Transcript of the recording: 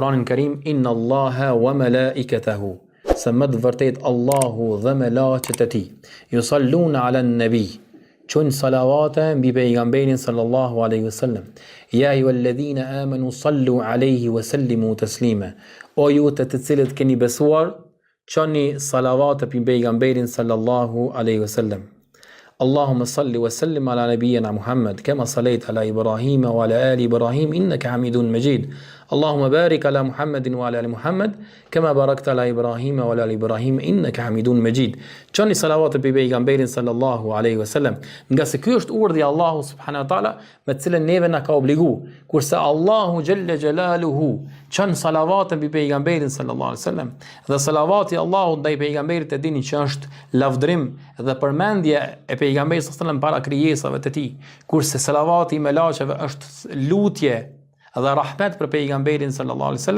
Kur'anin Karim, inna Allaha wa malaikatahu, se më të vërtet Allahu dhe melaqet e tij yusalluna ala nabi, çojnë salavate mbi pejgamberin sallallahu alaihi wasallam. Ya ayyuhalladhina amanu sallu alaihi wa sallimu taslima. O ju të cilët keni besuar, çoni salavate mbi pejgamberin sallallahu alaihi wasallam. اللهم صل وسلم على نبينا محمد كما صليت على إبراهيم وعلى آل إبراهيم إنك حميد مجيد. اللهم بارك على محمد وعلى آل محمد كما باركت على إبراهيم وعلى آل إبراهيم إنك حميد مجيد. Çoni salavat mbi pejgamberin sallallahu alaihi wasallam, nga se ky është urdhri i Allahut subhanahu wa taala me të cilën neve na ka obligu, kurse Allahu xhalla xjalaluhu çon salavat mbi pejgamberin sallallahu alaihi wasallam. Dhe salavati i Allahut ndaj pejgamberit e dini që është lavdrim dhe përmendje e pejgamberit sallallahu alaihi wasallam para krijesave të tij, kurse salavati i melaqeve është lutje dhe rahmet për pejgamberin sallallahu alaihi wasallam.